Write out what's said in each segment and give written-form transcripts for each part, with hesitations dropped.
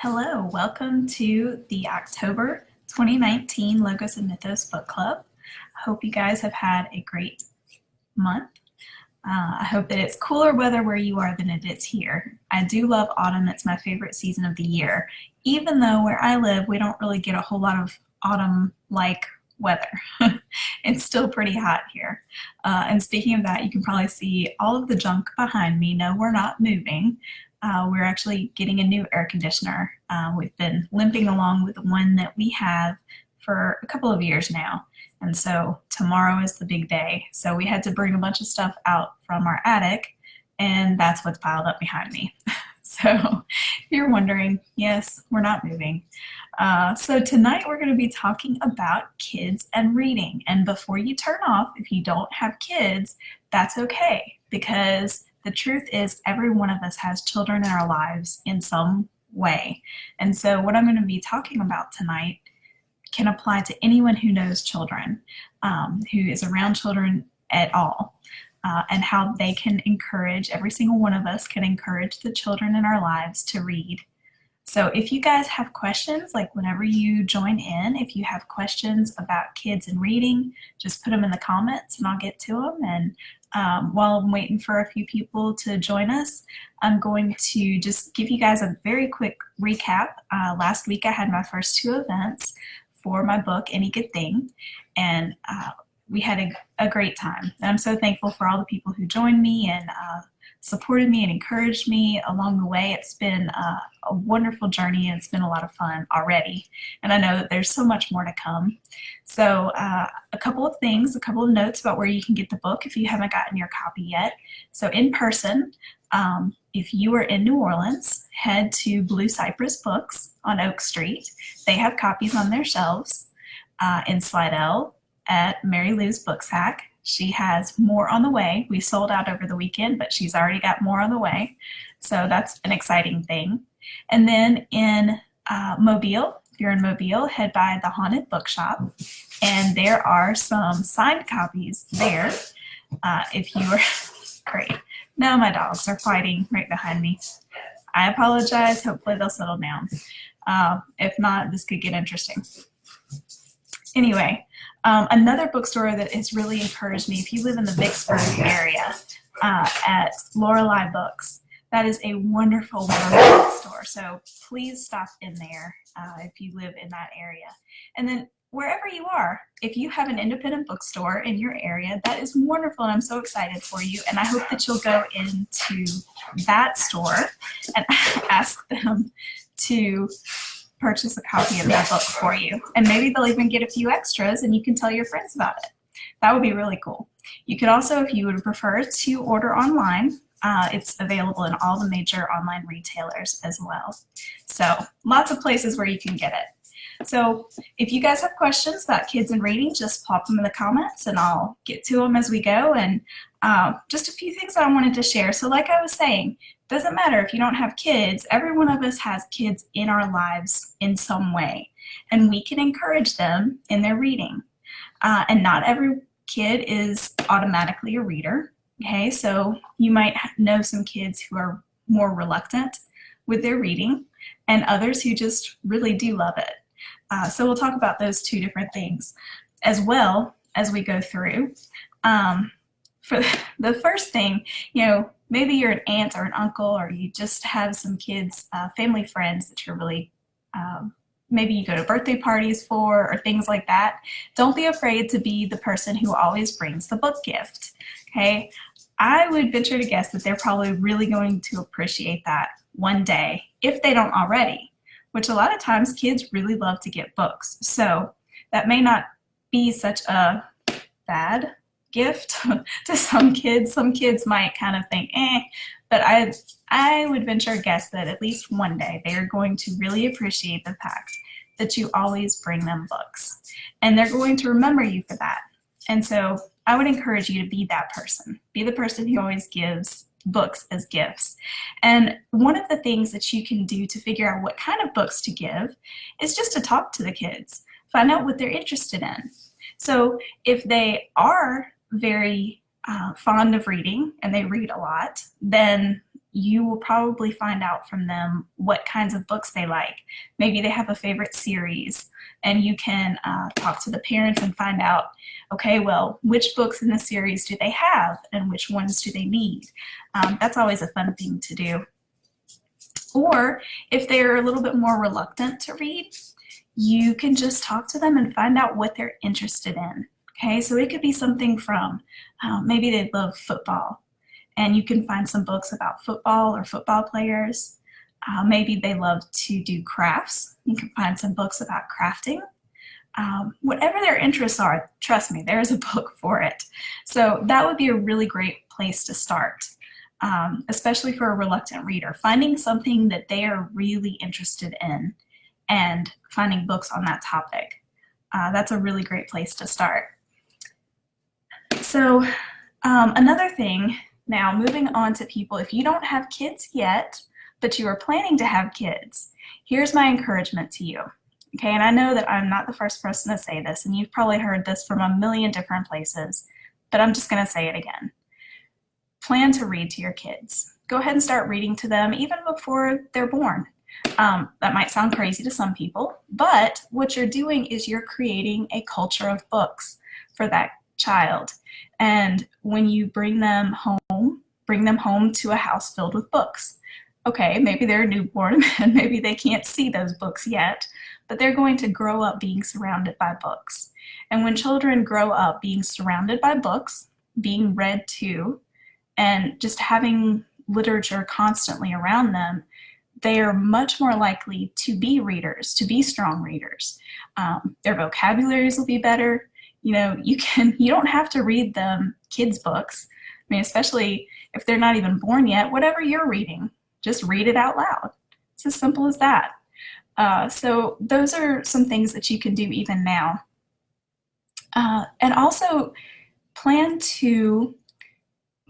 Hello, welcome to the October 2019 Logos and Mythos Book Club. I hope you guys have had a great month. I hope that it's cooler weather where you are than it is here. I do love autumn. It's my favorite season of the year, even though where I live, we don't really get a whole lot of autumn-like weather. It's still pretty hot here. And speaking of that, you can probably see all of the junk behind me. No, we're not moving. We're actually getting a new air conditioner. We've been limping along with the one that we have for a couple of years now. And so tomorrow is the big day. So we had to bring a bunch of stuff out from our attic, and that's what's piled up behind me. So if you're wondering, yes, we're not moving. So tonight we're going to be talking about kids and reading. And before you turn off, if you don't have kids, that's okay, because the truth is every one of us has children in our lives in some way. And so what I'm going to be talking about tonight can apply to anyone who knows children, who is around children at all, and how they can encourage, every single one of us can encourage the children in our lives to read. So if you guys have questions, like whenever you join in, if you have questions about kids and reading, just put them in the comments and I'll get to them. And while I'm waiting for a few people to join us, I'm going to just give you guys a very quick recap. Last week I had my first two events for my book, Any Good Thing, and we had a great time. And I'm so thankful for all the people who joined me and supported me and encouraged me along the way. It's been a wonderful journey, and it's been a lot of fun already. And I know that there's so much more to come. So a couple of things, a couple of notes about where you can get the book if you haven't gotten your copy yet. So in person, if you are in New Orleans, head to Blue Cypress Books on Oak Street. They have copies on their shelves. In Slidell at Mary Lou's Book Sack. She has more on the way. We sold out over the weekend, but she's already got more on the way. So that's an exciting thing. And then in Mobile, if you're in Mobile, head by the Haunted Bookshop. And there are some signed copies there. If you are, great. Now my dogs are fighting right behind me. I apologize. Hopefully they'll settle down. If not, this could get interesting. Anyway, another bookstore that has really encouraged me, if you live in the Vicksburg area, at Lorelei Books, that is a wonderful, wonderful bookstore. So please stop in there if you live in that area. And then wherever you are, if you have an independent bookstore in your area, that is wonderful, and I'm so excited for you. And I hope that you'll go into that store and ask them to purchase a copy of that book for you. And maybe they'll even get a few extras and you can tell your friends about it. That would be really cool. You could also, if you would prefer to order online, it's available in all the major online retailers as well. So lots of places where you can get it. So if you guys have questions about kids and reading, just pop them in the comments and I'll get to them as we go. And just a few things that I wanted to share. So like I was saying, doesn't matter if you don't have kids, every one of us has kids in our lives in some way, and we can encourage them in their reading. And not every kid is automatically a reader, okay? So you might know some kids who are more reluctant with their reading and others who just really do love it. So we'll talk about those two different things as well as we go through. For the first thing, maybe you're an aunt or an uncle, or you just have some kids, family friends that you're really, maybe you go to birthday parties for, or things like that. Don't be afraid to be the person who always brings the book gift, okay? I would venture to guess that they're probably really going to appreciate that one day, if they don't already, which a lot of times kids really love to get books. So that may not be such a bad gift to some kids. Some kids might kind of think, but I would venture a guess that at least one day they are going to really appreciate the fact that you always bring them books. And they're going to remember you for that. And so I would encourage you to be that person. Be the person who always gives books as gifts. And one of the things that you can do to figure out what kind of books to give is just to talk to the kids. Find out what they're interested in. So if they are very fond of reading and they read a lot, then you will probably find out from them what kinds of books they like. Maybe they have a favorite series, and you can talk to the parents and find out, okay, well, which books in the series do they have and which ones do they need? That's always a fun thing to do. Or if they're a little bit more reluctant to read, you can just talk to them and find out what they're interested in. Okay, so it could be something from maybe they love football, and you can find some books about football or football players. Maybe they love to do crafts. You can find some books about crafting. Whatever their interests are, trust me, there's a book for it. So that would be a really great place to start, especially for a reluctant reader. Finding something that they are really interested in and finding books on that topic. That's a really great place to start. So another thing, now moving on to people, if you don't have kids yet, but you are planning to have kids, here's my encouragement to you. Okay, and I know that I'm not the first person to say this, and you've probably heard this from a million different places, but I'm just going to say it again. Plan to read to your kids. Go ahead and start reading to them even before they're born. That might sound crazy to some people, but what you're doing is you're creating a culture of books for that child. And when you bring them home to a house filled with books. Okay, maybe they're newborn and maybe they can't see those books yet, but they're going to grow up being surrounded by books. And when children grow up being surrounded by books, being read to, and just having literature constantly around them, they are much more likely to be readers, to be strong readers. Their vocabularies will be better. You know, you don't have to read them kids' books. I mean, especially if they're not even born yet, whatever you're reading, just read it out loud. It's as simple as that. So those are some things that you can do even now. And also plan to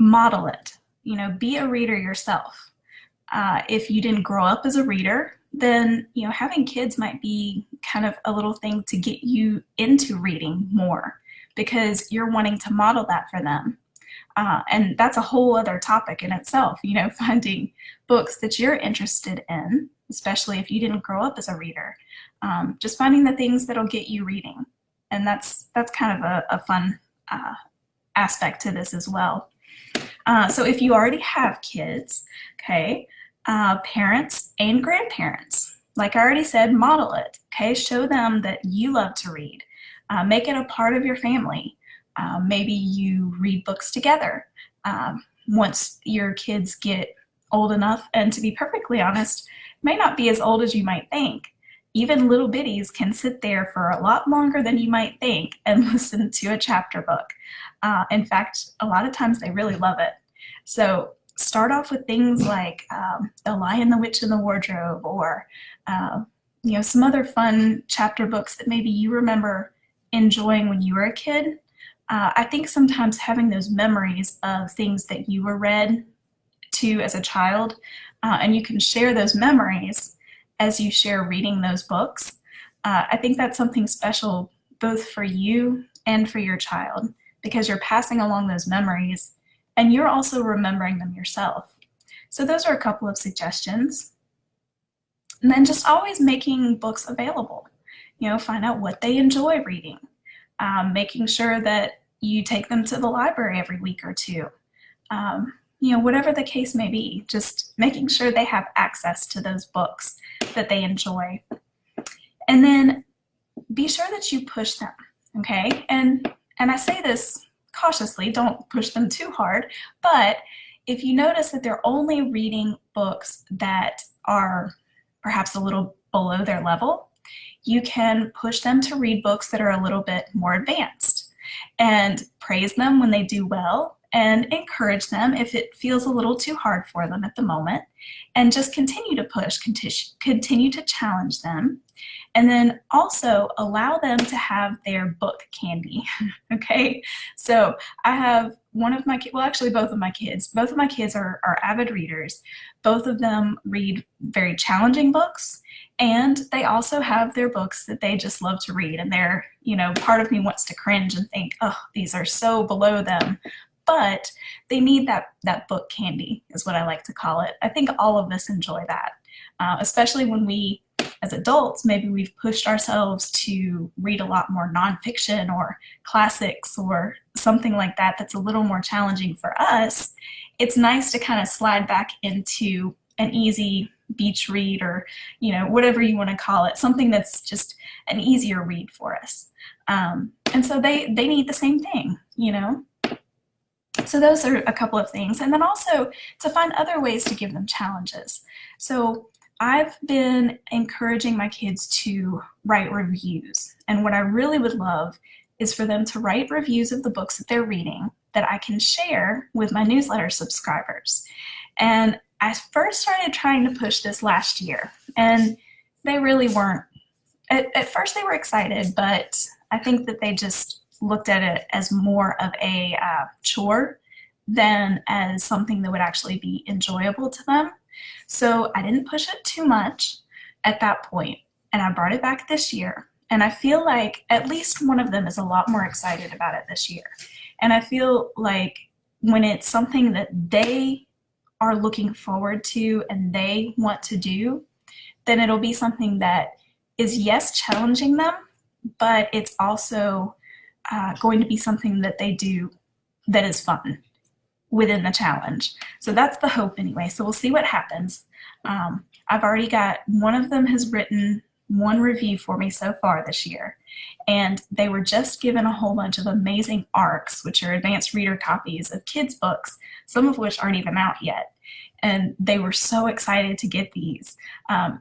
model it. You know, be a reader yourself. If you didn't grow up as a reader, then, you know, having kids might be kind of a little thing to get you into reading more because you're wanting to model that for them. And that's a whole other topic in itself, you know, finding books that you're interested in, especially if you didn't grow up as a reader. Just finding the things that'll get you reading. And that's kind of a fun aspect to this as well. So if you already have kids, okay, parents and grandparents, like I already said, model it, okay? Show them that you love to read. Make it a part of your family. Maybe you read books together once your kids get old enough, and to be perfectly honest, may not be as old as you might think. Even little bitties can sit there for a lot longer than you might think and listen to a chapter book. In fact, a lot of times they really love it. So start off with things like The Lion, the Witch, and the Wardrobe, or you know, some other fun chapter books that maybe you remember enjoying when you were a kid. I think sometimes having those memories of things that you were read to as a child, and you can share those memories as you share reading those books. I think that's something special both for you and for your child, because you're passing along those memories and you're also remembering them yourself. So those are a couple of suggestions. And then just always making books available. You know, find out what they enjoy reading. Making sure that you take them to the library every week or two. You know, whatever the case may be, just making sure they have access to those books that they enjoy. And then be sure that you push them, okay? And I say this cautiously, don't push them too hard, but if you notice that they're only reading books that are perhaps a little below their level, you can push them to read books that are a little bit more advanced, and praise them when they do well, and encourage them if it feels a little too hard for them at the moment, and just continue to push, continue to challenge them, and then also allow them to have their book candy, okay? So I have one of my kids, well, actually both of my kids are avid readers. Both of them read very challenging books, and they also have their books that they just love to read, and they're, you know, part of me wants to cringe and think, oh, these are so below them. but they need that book candy, is what I like to call it. I think all of us enjoy that, especially when we, as adults, maybe we've pushed ourselves to read a lot more nonfiction or classics or something like that that's a little more challenging for us. It's nice to kind of slide back into an easy beach read, or whatever you want to call it, something that's just an easier read for us. And so they need the same thing. So those are a couple of things. And then also to find other ways to give them challenges. So I've been encouraging my kids to write reviews. And what I really would love is for them to write reviews of the books that they're reading that I can share with my newsletter subscribers. And I first started trying to push this last year, and they really weren't. At first they were excited, but I think that they just looked at it as more of a chore than as something that would actually be enjoyable to them. So I didn't push it too much at that point, and I brought it back this year. And I feel like at least one of them is a lot more excited about it this year. And I feel like when it's something that they are looking forward to and they want to do, then it'll be something that is, yes, challenging them, but it's also going to be something that they do that is fun within the challenge. So that's the hope anyway. So we'll see what happens. I've already got, one of them has written one review for me so far this year, and they were just given a whole bunch of amazing ARCs, which are advanced reader copies of kids' books, some of which aren't even out yet. And they were so excited to get these.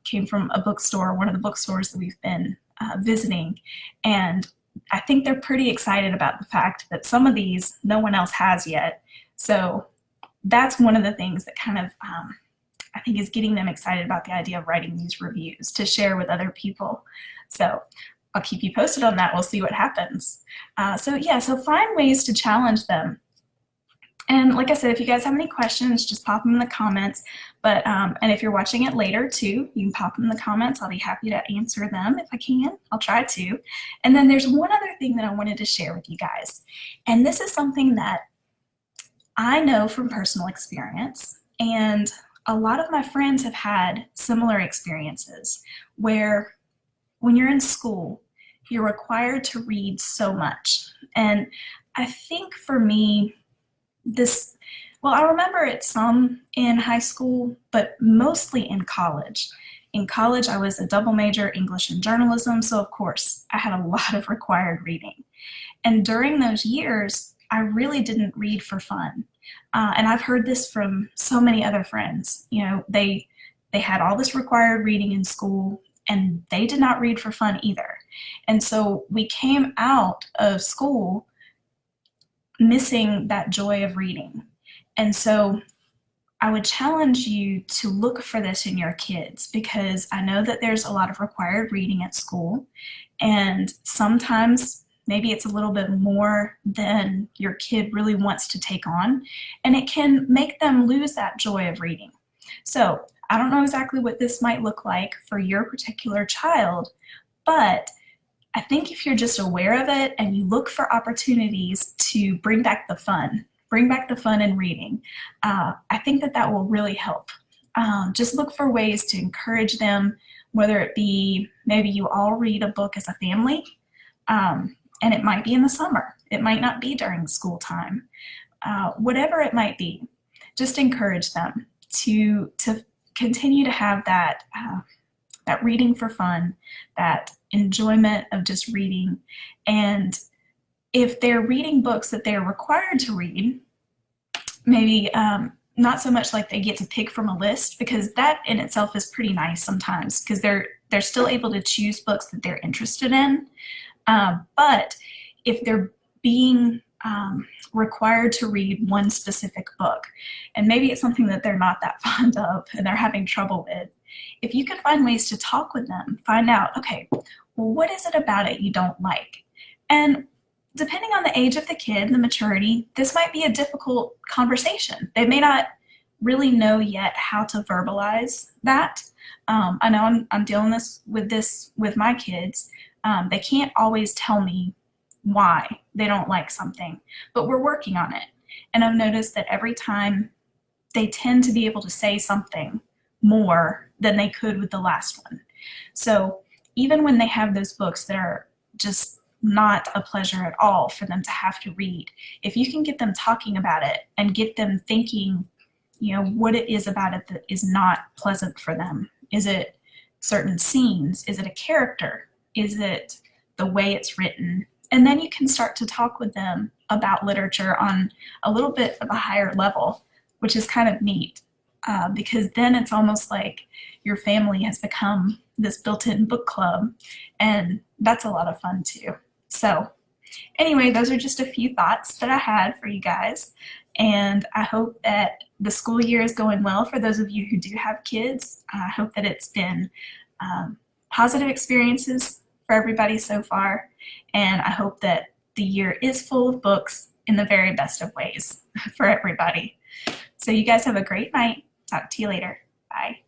Came from a bookstore, one of the bookstores that we've been visiting. And I think they're pretty excited about the fact that some of these no one else has yet. So that's one of the things that kind of, I think, is getting them excited about the idea of writing these reviews to share with other people. So I'll keep you posted on that. We'll see what happens. So find ways to challenge them. And like I said, if you guys have any questions, just pop them in the comments. But and if you're watching it later too, you can pop them in the comments. I'll be happy to answer them if I can. I'll try to. And then there's one other thing that I wanted to share with you guys. And this is something that I know from personal experience. And a lot of my friends have had similar experiences where when you're in school, you're required to read so much. And I think for me, I remember it some in high school, but mostly in college. In college, I was a double major, English and journalism, so of course, I had a lot of required reading. And during those years, I really didn't read for fun. And I've heard this from so many other friends. They had all this required reading in school, and they did not read for fun either. And so we came out of school missing that joy of reading. And so I would challenge you to look for this in your kids, because I know that there's a lot of required reading at school, and sometimes maybe it's a little bit more than your kid really wants to take on, and it can make them lose that joy of reading. So I don't know exactly what this might look like for your particular child, but I think if you're just aware of it and you look for opportunities to bring back the fun in reading, I think that will really help. Just look for ways to encourage them, whether it be maybe you all read a book as a family, and it might be in the summer. It might not be during school time. Whatever it might be, just encourage them to continue to have that reading for fun, that enjoyment of just reading. And if they're reading books that they're required to read, maybe not so much like they get to pick from a list, because that in itself is pretty nice sometimes, because they're still able to choose books that they're interested in. But if they're being required to read one specific book, and maybe it's something that they're not that fond of and they're having trouble with, if you can find ways to talk with them, find out, okay, well, what is it about it you don't like? And depending on the age of the kid, the maturity, this might be a difficult conversation. They may not really know yet how to verbalize that. I know I'm dealing with this with my kids. They can't always tell me why they don't like something, but we're working on it. And I've noticed that every time they tend to be able to say something more than they could with the last one. So even when they have those books that are just not a pleasure at all for them to have to read, if you can get them talking about it and get them thinking, you know, what it is about it that is not pleasant for them. Is it certain scenes? Is it a character? Is it the way it's written? And then you can start to talk with them about literature on a little bit of a higher level, which is kind of neat, because then it's almost like your family has become this built-in book club, and that's a lot of fun too. So anyway, those are just a few thoughts that I had for you guys, and I hope that the school year is going well for those of you who do have kids. I hope that it's been positive experiences for everybody so far, and I hope that the year is full of books in the very best of ways for everybody. So you guys have a great night. Talk to you later. Bye.